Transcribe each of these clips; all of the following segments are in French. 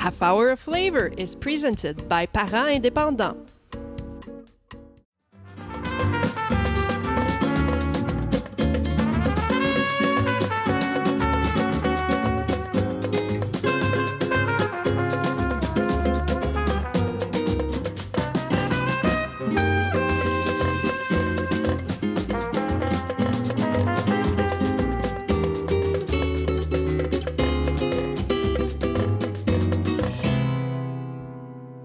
Half Hour of Flavor is presented by Parents Indépendants.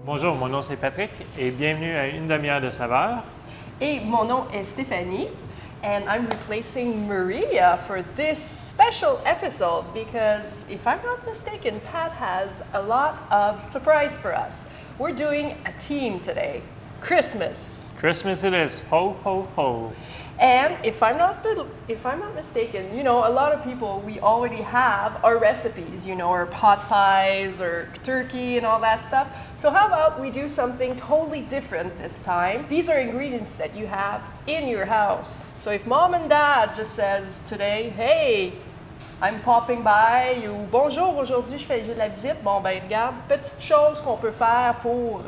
Bonjour, mon nom c'est Patrick et bienvenue à Une demi-heure de saveur. Et mon nom est Stéphanie, and I'm replacing Maria for this special episode because, if I'm not mistaken, Pat has a lot of surprise for us. We're doing a theme today, Christmas. Christmas it is, ho ho ho. And if I'm not mistaken, you know, a lot of people, we already have our recipes, you know, our pot pies or turkey and all that stuff. So how about we do something totally different this time? These are ingredients that you have in your house. So if mom and dad just says today, hey, I'm popping by, ou bonjour, aujourd'hui j'ai de la visite, bon ben regarde, petite chose qu'on peut faire pour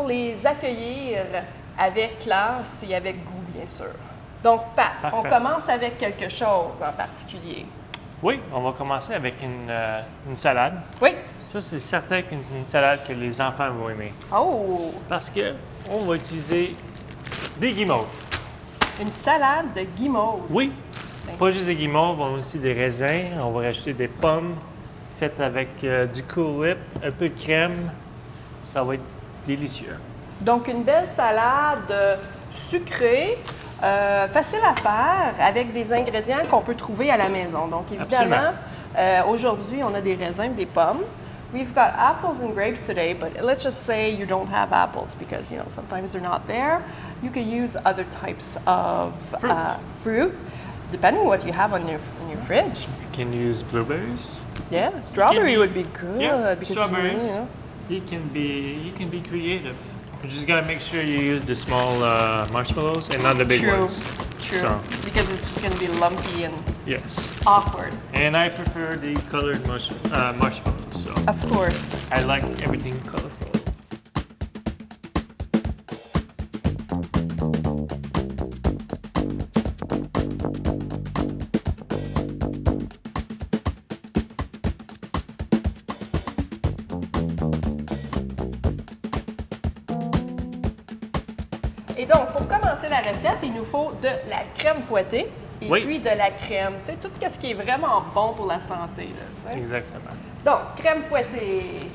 les accueillir avec classe et avec goût, bien sûr. Donc, Pat, Parfait. On commence avec quelque chose en particulier. Oui, on va commencer avec une salade. Oui. Ça, c'est certain que c'est une salade que les enfants vont aimer. Oh! Parce que on va utiliser des guimauves. Une salade de guimauve. Oui, Ben, pas juste des guimauves, on a aussi des raisins. On va rajouter des pommes faites avec du Cool Whip, un peu de crème. Ça va être délicieux. Donc, une belle salade sucrée, facile à faire, avec des ingrédients qu'on peut trouver à la maison. Donc, évidemment, aujourd'hui, on a des raisins et des pommes. We've got apples and grapes today, but let's just say you don't have apples because, you know, sometimes they're not there. You could use other types of fruit, depending on what you have on your fridge. You can use blueberries. Yeah, strawberry would be good. Yeah, because, strawberries. You know, You can be creative. You just gotta make sure you use the small marshmallows and not the big ones. True. So, Because it's just going to be lumpy and yes. awkward. And I prefer the colored marshmallows. So Of course. I like everything colorful. Et donc, pour commencer la recette, il nous faut de la crème fouettée et puis de la crème. Tu sais, tout ce qui est vraiment bon pour la santé. Là, tu sais. Exactement. Donc, crème fouettée.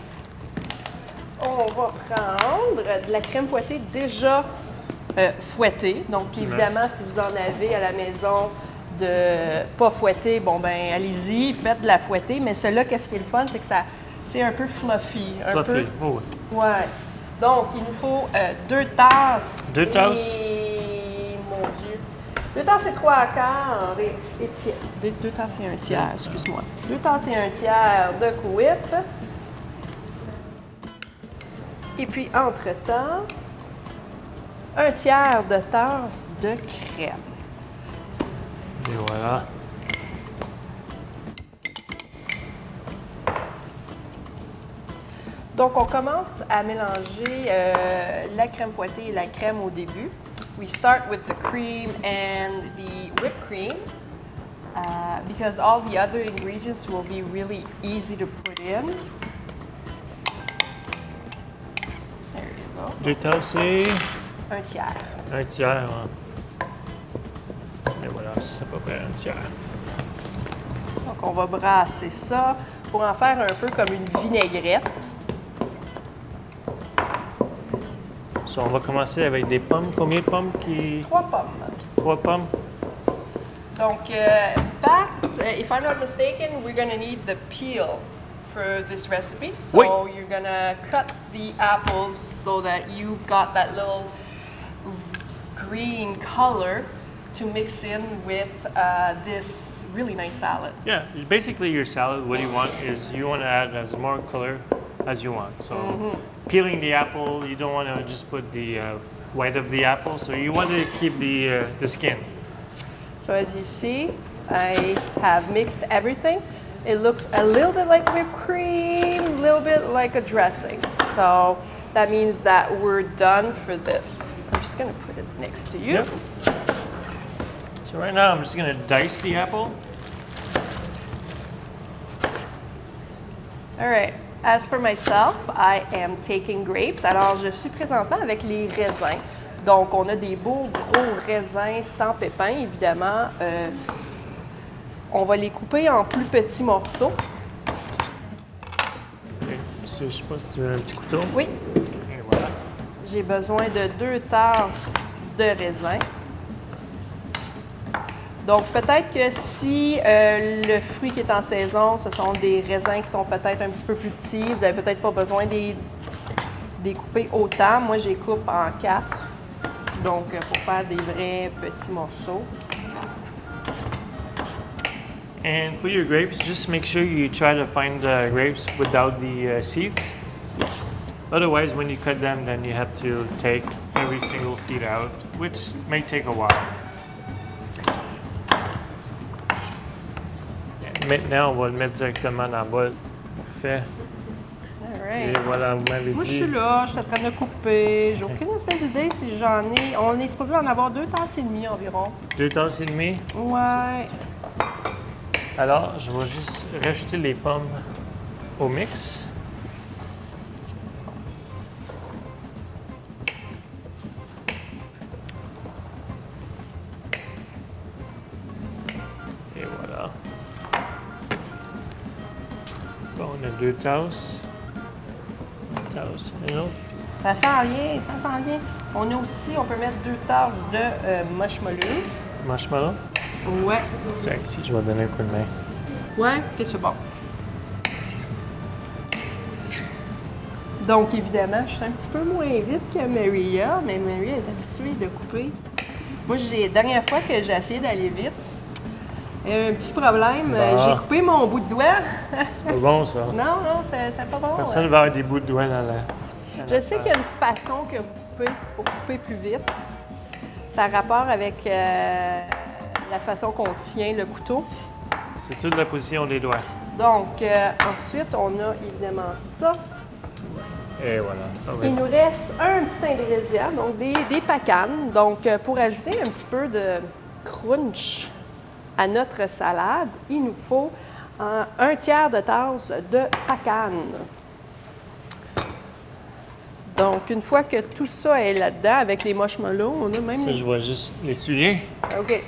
On va prendre de la crème fouettée déjà fouettée. Donc, évidemment, si vous en avez à la maison de pas fouettée, bon, ben allez-y, faites de la fouettée. Mais celle-là, qu'est-ce qui est le fun, c'est que ça, tu sais, un peu fluffy. Fluffy, oh, oui. Ouais. Donc, il nous faut 2 tasses. 2 tasses. Et, mon Dieu. 2 tasses et 3 quarts. Et 2 tasses et un tiers, excuse-moi. 2 tasses et un tiers de Cool Whip. Et puis, entre-temps, 1 tiers de tasse de crème. Et voilà. Donc, on commence à mélanger la crème fouettée et la crème au début. We start with the cream and the whipped cream because all the other ingredients will be really easy to put in. There you go. 2 tasses et 1 tiers. 1 tiers. Et voilà, c'est à peu près 1 tiers. Donc, on va brasser ça pour en faire un peu comme une vinaigrette. So, on va commencer avec des pommes. Combien de pommes 3 pommes. 3 pommes. Donc, Pat, if I'm not mistaken, we're going to need the peel for this recipe. So Oui. you're going to cut the apples so that you've got that little green color to mix in with this really nice salad. Yeah, basically your salad, what you want is you want to add as more color as you want. So peeling the apple, you don't want to just put the white of the apple, so you want to keep the skin. So as you see, I have mixed everything. it looks a little bit like whipped cream, a little bit like a dressing. So that means that we're done for this. I'm just gonna put it next to you. Yep. So right now I'm just gonna dice the apple. All right. As for myself, I am taking grapes. Alors, je suis présentement avec les raisins. Donc, on a des beaux gros raisins sans pépins, évidemment. On va les couper en plus petits morceaux. Okay. Je sais pas si tu veux un petit couteau. Oui. Et voilà. J'ai besoin de 2 tasses de raisin. Donc, peut-être que si le fruit qui est en saison, ce sont des raisins qui sont peut-être un petit peu plus petits, vous n'avez peut-être pas besoin de les couper autant. Moi, je les coupe en 4. Donc, pour faire des vrais petits morceaux. And for your grapes, just make sure you try to find grapes without the seeds. Yes. Otherwise, when you cut them, then you have to take every single seed out, which may take a while. Maintenant, on va le mettre directement dans le bol. Parfait. All Et right. voilà, vous m'avez Moi, je dit. suis là, je suis en train de couper. J'ai aucune espèce d'idée si j'en ai. On est supposé en avoir 2 tasses et demie environ. 2 tasses et demie. Ouais. Alors, je vais juste rajouter les pommes au mix. Et voilà. Bon, on a 2 tasses. Une tasse, une autre. Ça sent bien, ça sent bien. On a aussi, on peut mettre 2 tasses de marshmallow. Marshmallow. Ouais. C'est ici, je vais donner un coup de main. Ouais, ok, c'est bon. Donc, évidemment, je suis un petit peu moins vite que Maria, mais Maria est habituée de couper. Moi, la dernière fois que j'ai essayé d'aller vite, un petit problème, Bah. j'ai coupé mon bout de doigt. C'est pas bon, ça. Non, non, c'est pas bon. Personne ne va avoir des bouts de doigts dans la... Je sais qu'il y a une façon que vous coupez pour couper plus vite. Ça a rapport avec la façon qu'on tient le couteau. C'est toute la position des doigts. Donc, ensuite, on a évidemment ça. Et voilà, ça va Il être... nous reste un petit ingrédient, donc des pacanes. Donc, pour ajouter un petit peu de crunch à notre salade, il nous faut un tiers de tasse de pacanes. Donc, une fois que tout ça est là-dedans, avec les marshmallows, on a même Ça, les... je vais juste l'essuyer OK.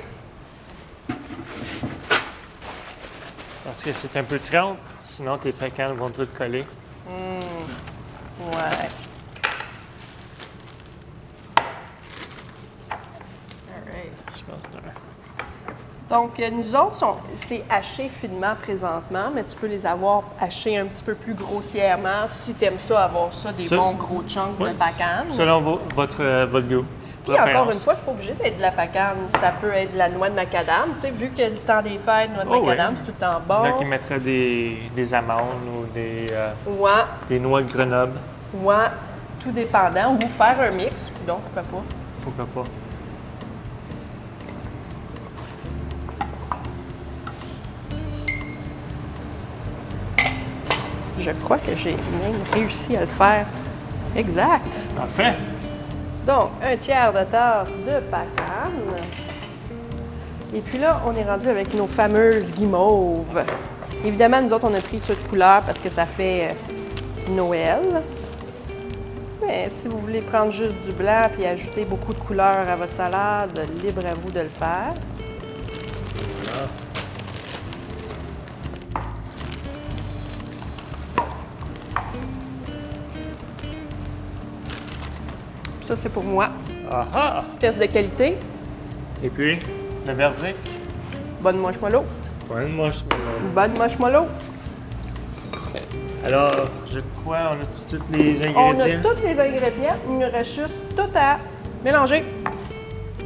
parce que c'est un peu trempe, sinon tes pécans vont tout coller. Ouais. All right. Je pense que... Donc, nous autres, c'est haché finement présentement, mais tu peux les avoir hachés un petit peu plus grossièrement si tu aimes ça, avoir ça, des bons gros chunks de pacane. Selon votre goût. Puis encore une fois, c'est pas obligé d'être de la pacane. Ça peut être de la noix de macadam. Tu sais, vu que le temps des fêtes, noix de macadam, c'est tout le temps Il y en a bon. qui mettraient des amandes ou Ouais, des noix de Grenoble. ouais, tout dépendant. Ou faire un mix, donc pourquoi pas. Pourquoi pas? Je crois que j'ai même réussi à le faire. Exact. Parfait. Donc, un tiers de tasse de pacane. Et puis là, on est rendu avec nos fameuses guimauves. Évidemment, nous autres, on a pris ceux de couleur parce que ça fait Noël. Mais si vous voulez prendre juste du blanc et ajouter beaucoup de couleurs à votre salade, libre à vous de le faire. Voilà. Ça, c'est pour moi. Ah ah! Pièce de qualité. Et puis, le verdict. Bonne marshmallow. Bonne marshmallow. Bonne marshmallow. Alors, je crois, on a tous les On a ingrédients. tous les ingrédients. Il nous reste juste tout à mélanger.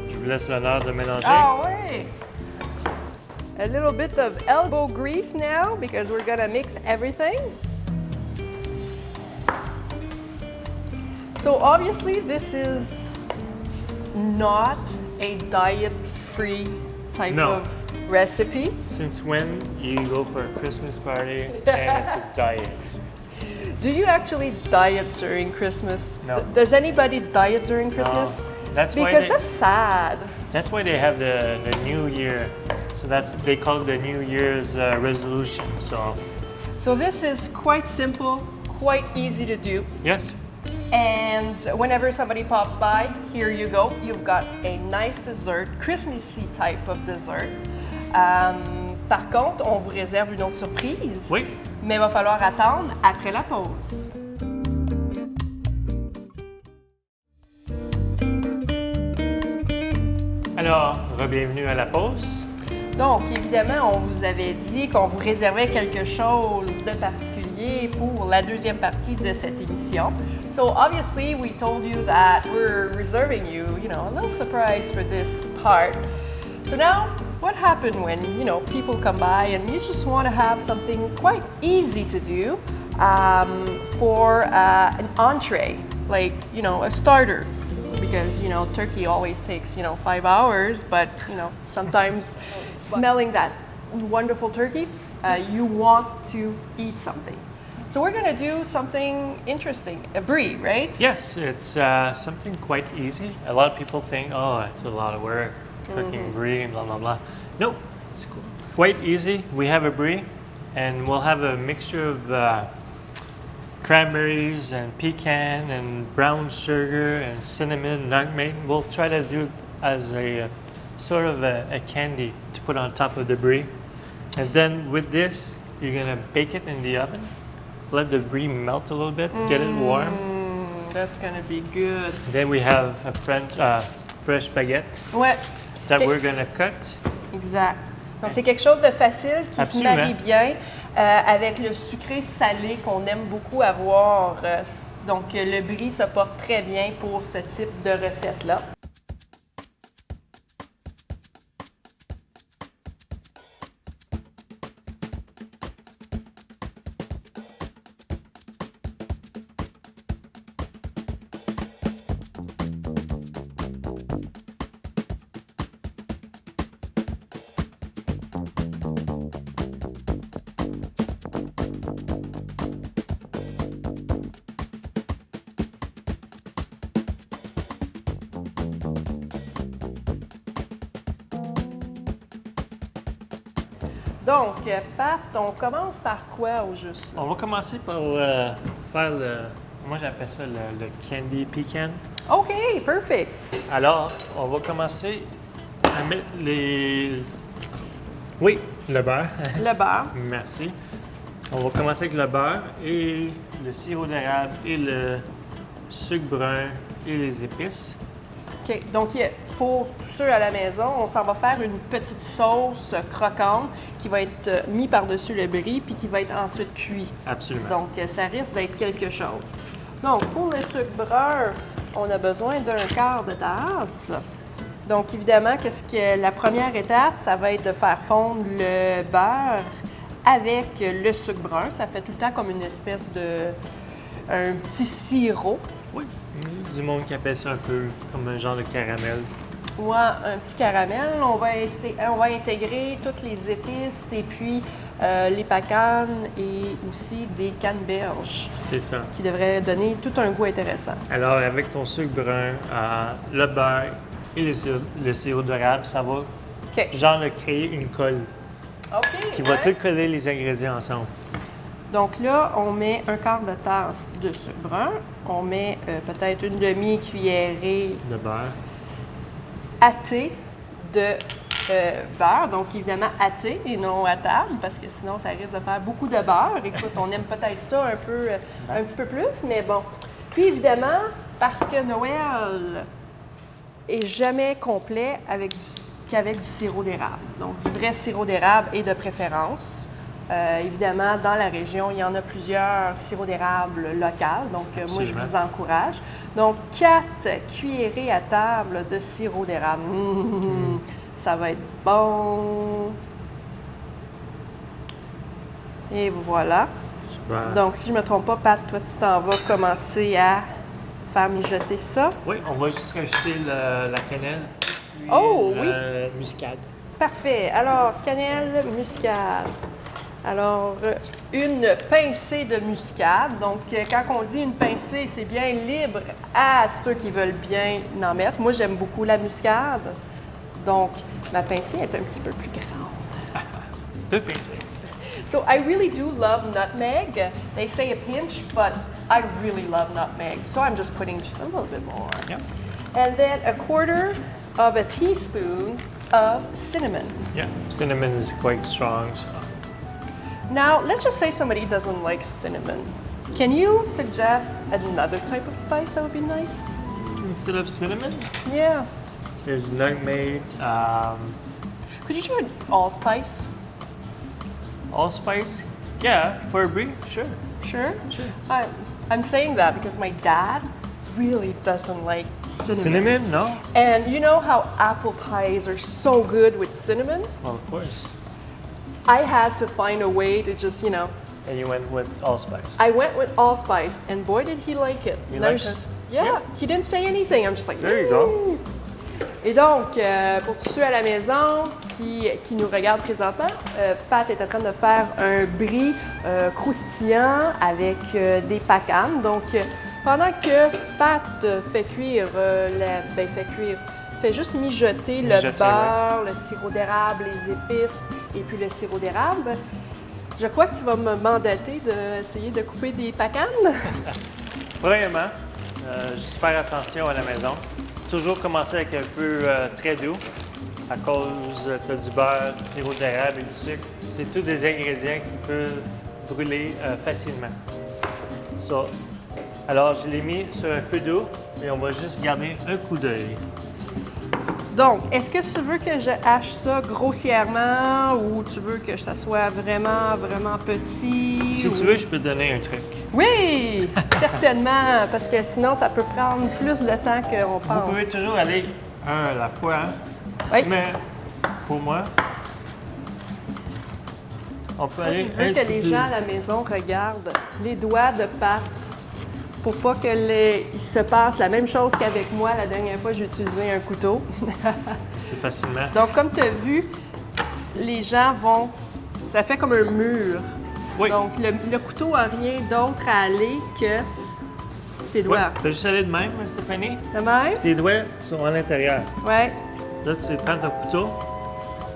Je vous laisse l'honneur de mélanger. Ah ouais! A little bit of elbow grease now because we're gonna mix everything. So obviously this is not a diet-free type No. of recipe. Since when you go for a Christmas party and it's a diet? Do you actually diet during Christmas? No. Does anybody diet during Christmas? That's why Because they, that's sad. that's why they have the New Year. So they call it the New Year's resolution. So this is quite simple, quite easy to do. Yes. And whenever somebody pops by, here you go. You've got a nice dessert, Christmassy type of dessert. Par contre, on vous réserve une autre surprise. Oui. Mais il va falloir attendre après la pause. Alors, bienvenue à la pause. Donc, évidemment, on vous avait dit qu'on vous réservait quelque chose de particulier pour la deuxième partie de cette émission. So, obviously, we told you that we're reserving you, a little surprise for this part. So now, what happened when, people come by and you just want to have something quite easy to do for an entree, like, a starter? Because, turkey always takes, 5 hours, but, sometimes smelling that wonderful turkey, you want to eat something. So we're going to do something interesting, a brie, right? Yes, it's something quite easy. A lot of people think, oh, it's a lot of work, cooking brie, blah, blah, blah. No, it's cool. Quite easy. We have a brie, and we'll have a mixture of cranberries and pecan and brown sugar and cinnamon, nutmeg. We'll try to do it as a sort of a candy to put on top of the brie. And then with this, you're gonna bake it in the oven. Let the brie melt a little bit, get it warm. That's gonna be good. Then we have a fresh baguette Ouais. that we're gonna cut. Exact. Donc, c'est quelque chose de facile qui Absolument. se marie bien avec le sucré salé qu'on aime beaucoup avoir. Donc, le brie se porte très bien pour ce type de recette-là. Donc, Pat, on commence par quoi au juste? On va commencer par faire moi j'appelle ça le candy pecan. OK, perfect. Alors, on va commencer à mettre Oui, le beurre. Le beurre. Merci. On va commencer avec le beurre et le sirop d'érable et le sucre brun et les épices. OK. Donc, pour tous ceux à la maison, on s'en va faire une petite sauce croquante qui va être mise par-dessus le brie puis qui va être ensuite cuit. Absolument. Donc, ça risque d'être quelque chose. Donc, pour le sucre brun, on a besoin d'un quart de tasse. Donc, évidemment, la première étape, ça va être de faire fondre le beurre avec le sucre brun. Ça fait tout le temps comme une espèce un petit sirop. Oui. Du monde qui appelle ça un peu comme un genre de caramel. Ouais, un petit caramel. On va intégrer toutes les épices et puis les pacanes et aussi des canneberges. C'est ça. Qui devraient donner tout un goût intéressant. Alors, avec ton sucre brun, le beurre et le sirop d'érable, ça va genre créer une colle qui va tout coller les ingrédients ensemble. Donc là, on met un quart de tasse de sucre brun. On met peut-être une demi-cuillerée de beurre. À thé de beurre. Donc évidemment à thé et non à table parce que sinon ça risque de faire beaucoup de beurre. Écoute, on aime peut-être ça un petit peu plus, mais bon. Puis évidemment, parce que Noël est jamais complet qu'avec du sirop d'érable. Donc du vrai sirop d'érable et de préférence. Évidemment, dans la région, il y en a plusieurs sirops d'érable locaux, donc moi, je vous encourage. Donc, 4 cuillerées à table de sirop d'érable. Ça va être bon. Et voilà. Super. Donc, si je ne me trompe pas, Pat, toi, tu t'en vas commencer à faire mijoter ça. Oui, on va juste rajouter la cannelle, puis oui. muscade. Parfait. Alors, cannelle, muscade. Alors, une pincée de muscade. Donc, quand on dit une pincée, c'est bien libre à ceux qui veulent bien en mettre. Moi, j'aime beaucoup la muscade. Donc, ma pincée est un petit peu plus grande. Deux pincées. So, I really do love nutmeg. They say a pinch, but I really love nutmeg. So, I'm just putting just a little bit more. Yeah. And then a quarter of a teaspoon of cinnamon. Yeah. Cinnamon is quite strong. So. Now, let's just say somebody doesn't like cinnamon. Can you suggest another type of spice that would be nice? Instead of cinnamon, Yeah. there's nutmeg, Could you try allspice? allspice. Yeah, for a brie, sure. Sure. Sure. I'm saying that because my dad really doesn't like cinnamon. Cinnamon? No? And you know how apple pies are so good with cinnamon? Well, of course. I had to find a way to just, And you went with allspice. I went with allspice, and boy, did he like it. He There's- likes it? Yeah, Yeah. he didn't say anything. I'm just like, There you go. "Mm." Et donc, pour tous ceux à la maison qui nous regardent présentement, Pat est en train de faire un brie croustillant avec des pacanes. Donc, pendant que Pat fait cuire, fait juste mijoter le Mijoter, beurre, le sirop d'érable, les épices et puis le sirop d'érable, je crois que tu vas me mandater d'essayer de couper des pacanes. Premièrement, juste faire attention à la maison. Toujours commencer avec un feu très doux à cause tu as du beurre, du sirop d'érable et du sucre. C'est tous des ingrédients qui peuvent brûler facilement. So, alors, je l'ai mis sur un feu doux et on va juste garder un coup d'œil. Donc, est-ce que tu veux que je hache ça grossièrement ou tu veux que ça soit vraiment, vraiment petit? Si tu veux, je peux te donner un truc. Oui, certainement, parce que sinon, ça peut prendre plus de temps qu'on pense. Vous pouvez toujours aller un à la fois, hein? Oui. Mais pour moi, on peut Moi, aller je veux un que petit les peu. gens à la maison regardent les doigts de Pat pour pas qu'il se passe la même chose qu'avec moi la dernière fois j'ai utilisé un couteau. C'est facilement. Donc, comme tu as vu, les gens vont... Ça fait comme un mur. Oui. Donc, le couteau n'a rien d'autre à aller que tes Ouais, doigts. t'as juste aller de même, Stéphanie. De même? Tes doigts sont à l'intérieur. Ouais. Là, tu prends ton couteau,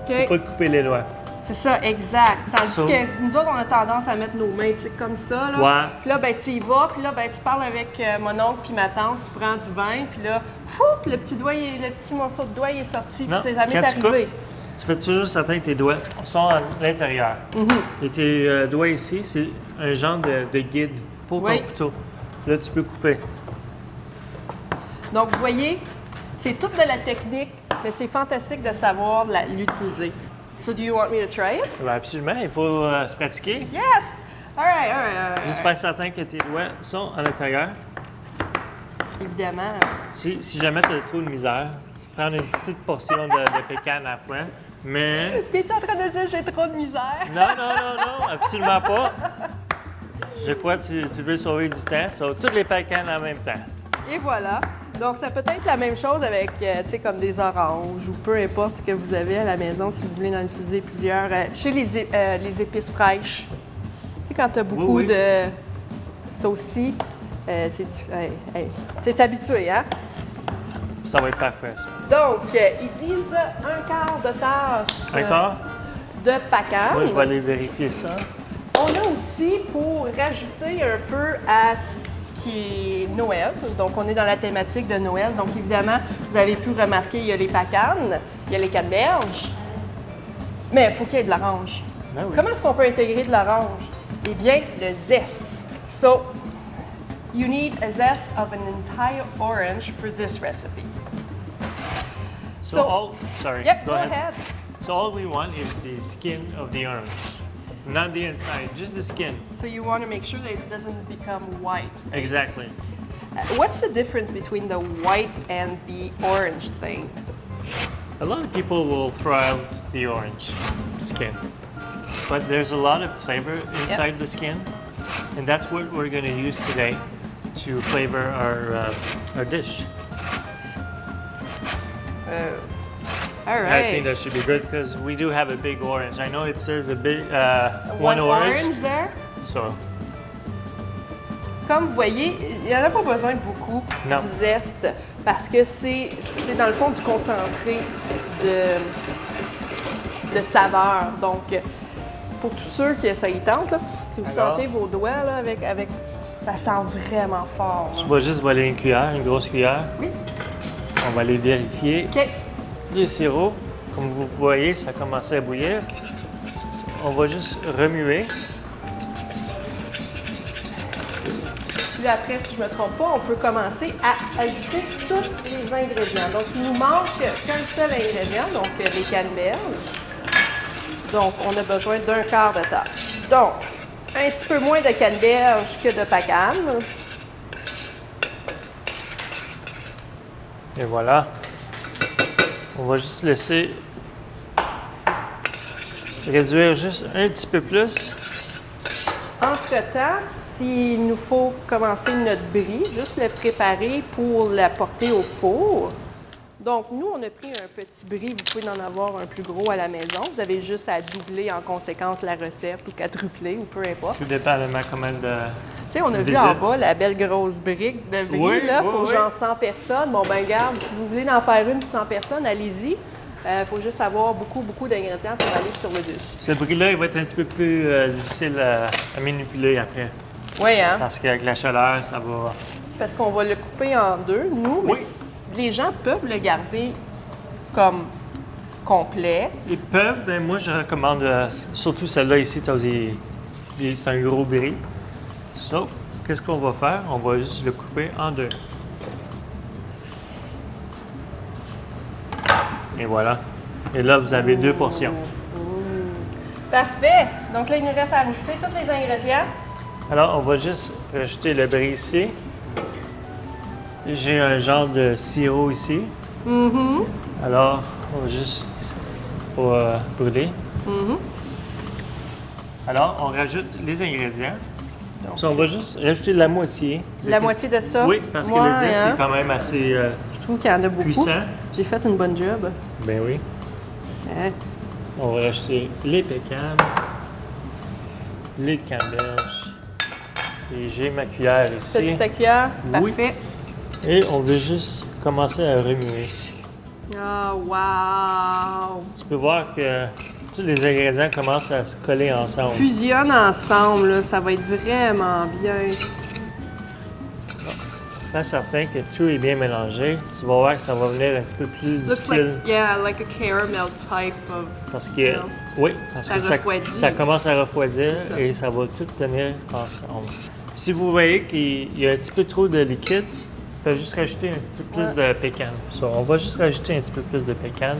tu OK. peux pas te couper les doigts. C'est ça, exact. Tandis So- que nous autres, on a tendance à mettre nos mains, tu sais, comme ça, là. Ouais. Puis là, ben, tu y vas, puis là, ben, tu parles avec mon oncle puis ma tante, tu prends du vin, puis là, fou, puis le petit morceau de doigt, il est sorti, puis Non, ça m'est quand tu arrivé. coupes, tu fais toujours certain que tes doigts sont à l'intérieur. Mm-hmm. Et tes doigts ici, c'est un genre de guide pour ton Oui. couteau. Là, tu peux couper. Donc, vous voyez, c'est toute de la technique, mais c'est fantastique de savoir l'utiliser. So, do you want me to try it? Ben, absolument, il faut se pratiquer. Yes! All right. Juste faire certain que tes doigts sont à l'intérieur. Évidemment. Si jamais tu as trop de misère, prendre une petite portion de pécan à la fois. Mais T'es-tu en train de dire j'ai trop de misère? non, absolument pas. Je crois que tu veux sauver du temps. So, toutes les pécanes en même temps. Et voilà. Donc, ça peut être la même chose avec, tu sais, comme des oranges ou peu importe ce que vous avez à la maison si vous voulez en utiliser plusieurs. Chez les épices fraîches, tu sais, quand tu as beaucoup Oui. de saucis, c'est habitué, hein? Ça va être parfait, ça. Donc, ils disent un quart de tasse D'accord? de pacane. Moi, je vais aller vérifier ça. On a aussi, pour rajouter un peu à ce qui est Noël, donc on est dans la thématique de Noël, donc évidemment, vous avez pu remarquer, il y a les pacanes, il y a les canneberges, mais il faut qu'il y ait de l'orange. Ben oui. Comment est-ce qu'on peut intégrer de l'orange? Eh bien, le zeste. So, you need a zest of an entire orange for this recipe. Sorry. Yep, go ahead. So all we want is the skin of the orange, not the inside, just the skin. So you want to make sure that it doesn't become white. Exactly. What's the difference between the white and the orange thing? A lot of people will throw out the orange skin, but there's a lot of flavor inside the skin, and that's what we're going to use today to flavor our dish. All I right. think that should be good because we do have a big orange. I know it says a big One orange there. So Comme vous voyez, il n'y en a pas besoin de beaucoup Non. du zeste parce que c'est dans le fond du concentré de saveur. Donc, pour tous ceux qui ça y tente, là, si vous Alors? sentez vos doigts là, avec, ça sent vraiment fort. je Là. vais juste voler une cuillère, une grosse cuillère. Oui. On va aller vérifier OK. le sirop. Comme vous voyez, ça a commencé à bouillir. On va juste remuer. Puis après, si je ne me trompe pas, on peut commencer à ajouter tous les ingrédients. Donc, il nous manque qu'un seul ingrédient, donc les canneberges. Donc, on a besoin d'un quart de tasse. Donc, un petit peu moins de canneberges que de pacane. Et voilà. On va juste laisser réduire juste un petit peu plus. Entre-temps, s'il nous faut commencer notre brie, juste le préparer pour l'apporter au four. Donc, nous, on a pris un petit brie. Vous pouvez en avoir un plus gros à la maison. Vous avez juste à doubler en conséquence la recette ou quadrupler ou peu importe. Tout dépendamment comment de... Tu sais, on a vu Visite. en bas la belle grosse brique de brie Oui, là, oui, pour oui. genre 100 personnes. Bon, ben garde, si vous voulez en faire une pour 100 personnes, allez-y. Il faut juste avoir beaucoup d'ingrédients pour aller sur le dessus. Ce brie-là, il va être un petit peu plus difficile à manipuler après. Oui, hein? Parce qu'avec la chaleur, ça va... Parce qu'on va le couper en deux, nous, mais Oui. les gens peuvent le garder comme complet. Ils peuvent, ben moi je recommande, surtout celle-là ici, c'est un gros brie. So, qu'est-ce qu'on va faire? On va juste le couper en deux. Et voilà. Et là, vous avez deux portions. Parfait! Donc là, il nous reste à rajouter tous les ingrédients. Alors, on va juste rajouter le brie ici. J'ai un genre de sirop ici. Alors, on va juste brûler. Alors, on rajoute les ingrédients. Donc, So, on va juste rajouter la moitié. la moitié de ça? Oui, parce que Ouais, le zeste hein? est quand même assez Je trouve qu'il y en a beaucoup. puissant. J'ai fait une bonne job. Ben oui. Hein? On va rajouter les pécanes, les canneberges. Et j'ai ma cuillère ici. T'as-tu ta cuillère? Oui. Parfait. Et on veut juste commencer à remuer. Oh, wow! Tu peux voir que tous les ingrédients commencent à se coller ensemble. Fusionne ensemble, là, ça va être vraiment bien. Pas certain que tout est bien mélangé. Tu vas voir que ça va venir un petit peu plus Looks like, difficile. yeah, like a caramel type of... Parce que, oui, parce Ça que refroidit. ça commence à refroidir C'est ça. et ça va tout tenir ensemble. Si vous voyez qu'il y a un petit peu trop de liquide, faites juste rajouter un petit peu plus de pécan. So, on va juste rajouter un petit peu plus de pécan.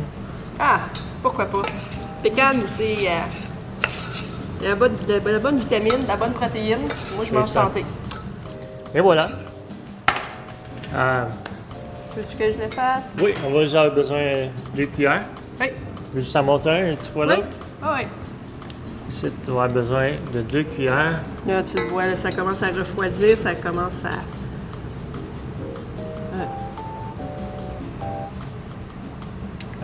Ah, pourquoi pas? Pécan, c'est... il y a de la bonne vitamine, de la bonne protéine. Moi, je C'est mange ça. santé. Et voilà. Veux-tu que je le fasse? Oui, on va juste avoir besoin de cuillères. Oui. Juste en monter un et tu vois Oui. l'autre. Ah oui. Ici, tu vas avoir besoin de 2 cuillères. Là, tu le vois, là, ça commence à refroidir, ça commence à...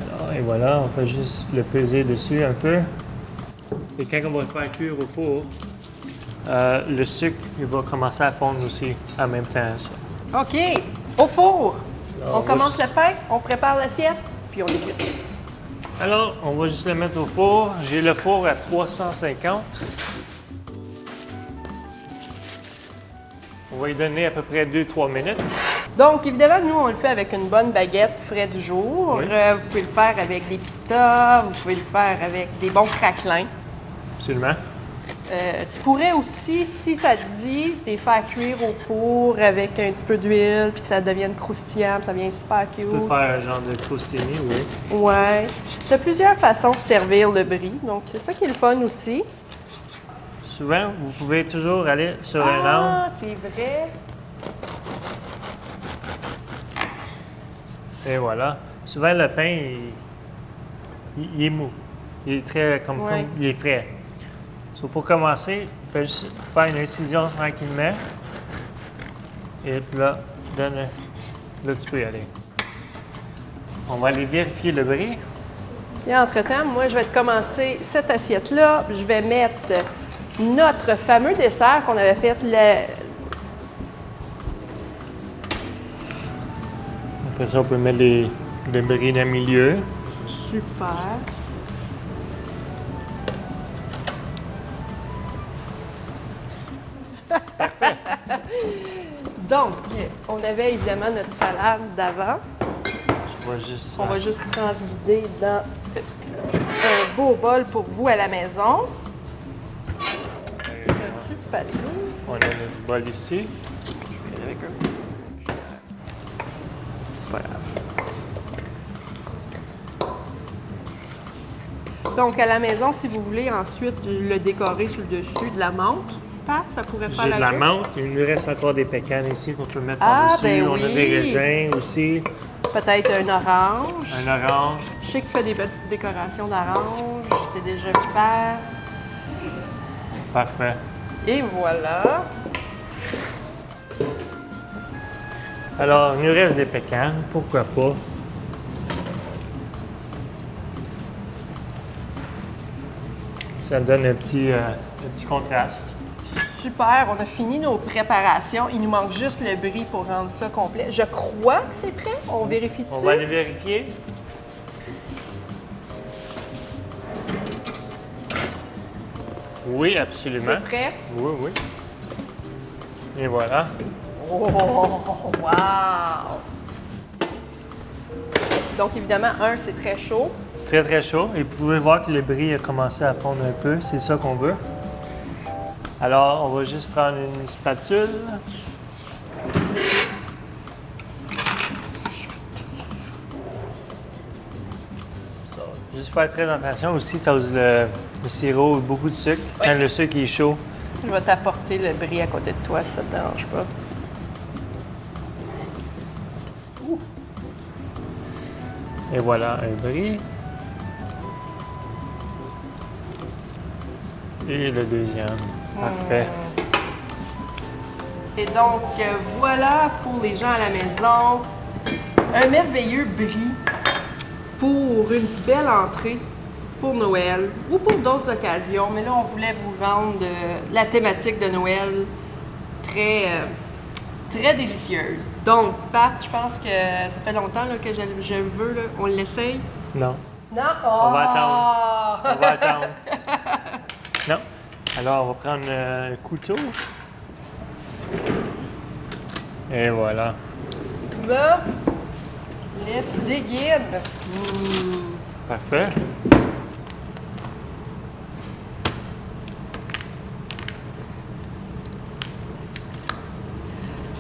Alors, et voilà, on fait juste le peser dessus un peu. Et quand on va le faire cuire au four, le sucre il va commencer à fondre aussi en même temps. Ça. OK. Au four. Alors, On on va commence le pain, on prépare l'assiette, puis on déguste. Alors, on va juste le mettre au four. J'ai le four à 350. On va y donner à peu près 2-3 minutes. Donc, évidemment, nous, on le fait avec une bonne baguette frais du jour. Oui. Vous pouvez le faire avec des pitas, vous pouvez le faire avec des bons craquelins. Absolument. Tu pourrais aussi, si ça te dit, les faire cuire au four avec un petit peu d'huile, puis que ça devienne croustillant, puis ça devient super cute. On peut faire un genre de croustini, oui. Ouais. Tu as plusieurs façons de servir le brie, donc c'est ça qui est le fun aussi. Souvent, vous pouvez toujours aller sur un Ah, angle. c'est vrai. Et voilà. Souvent, le pain, il est mou. Il est très, comme il est frais. So, pour commencer, il faut juste faire une incision tranquillement. Et puis là, là, tu peux y aller. On va aller vérifier le brie. Et entre-temps, moi, je vais te commencer cette assiette-là. Je vais mettre notre fameux dessert qu'on avait fait Après ça, on peut mettre le brie dans le milieu. Super. Donc, on avait évidemment notre salade d'avant. Je vais juste... On va juste transvider dans un beau bol pour vous à la maison. Un petit spatule. On a notre bol ici. Je vais y aller avec un... C'est pas grave. Donc, à la maison, si vous voulez ensuite le décorer sur le dessus de la menthe, Pat, ça pourrait faire J'ai la de la job. menthe. Il nous reste encore des pécanes ici qu'on peut mettre Ah, par-dessus. ben On a oui. des raisins aussi. Peut-être un orange. Un orange. Je sais que tu fais des petites décorations d'orange. Je t'ai déjà vu faire. Parfait. Et voilà. Alors, il nous reste des pécanes. Pourquoi pas? Ça donne un petit contraste. Super, on a fini nos préparations. Il nous manque juste le brie pour rendre ça complet. Je crois que c'est prêt. On vérifie dessus. On va aller vérifier. Oui, absolument. C'est prêt. Oui, oui. Et voilà. Oh, wow! Donc, évidemment, c'est très chaud. Très, très chaud. Et vous pouvez voir que le brie a commencé à fondre un peu. C'est ça qu'on veut. Alors, on va juste prendre une spatule. Ça. Juste faire très attention aussi, tu as le sirop, beaucoup de sucre. Oui. Quand le sucre est chaud, Je vais t'apporter le brie à côté de toi, ça ne te dérange pas. et voilà, un brie. Et le deuxième. Parfait. Et donc, voilà pour les gens à la maison, un merveilleux brie pour une belle entrée pour Noël ou pour d'autres occasions. Mais là, on voulait vous rendre la thématique de Noël très, très délicieuse. Donc, Pat, je pense que ça fait longtemps là, que je veux. Là. On l'essaye? Non. Non? On va Oh! attendre. On va attendre. Non. Alors, on va prendre un couteau. Et voilà. Là, let's dig in. Parfait.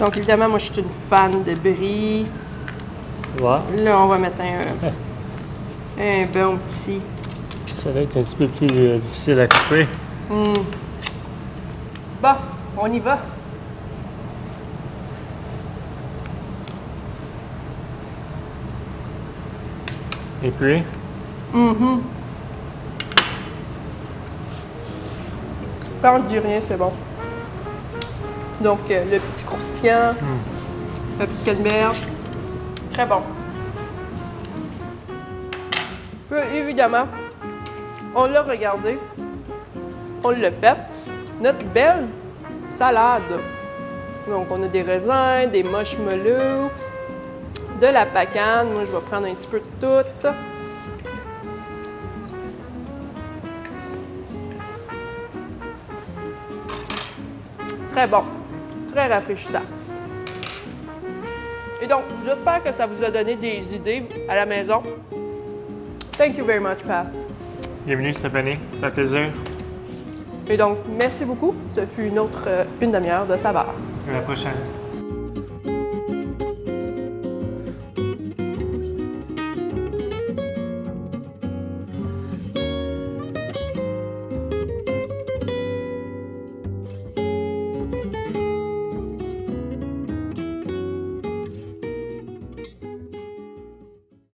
Donc, évidemment, moi, je suis une fan de brie. Voilà. Là, on va mettre un bon petit. Ça va être un petit peu plus difficile à couper. Bon, on y va. Et puis, Quand je dis rien, c'est bon. Donc, le petit croustillant, la petite canneberge, très bon. Puis, évidemment, on l'a regardé, on l'a fait. Notre belle salade. Donc, on a des raisins, des marshmallows, de la pacane. Moi, je vais prendre un petit peu de tout. Très bon, très rafraîchissant. Et donc, j'espère que ça vous a donné des idées à la maison. Thank you very much, Pat. bienvenue Stéphanie. Ça fait plaisir. Et donc, merci beaucoup. Ce fut une autre une demi-heure de saveur. À la prochaine.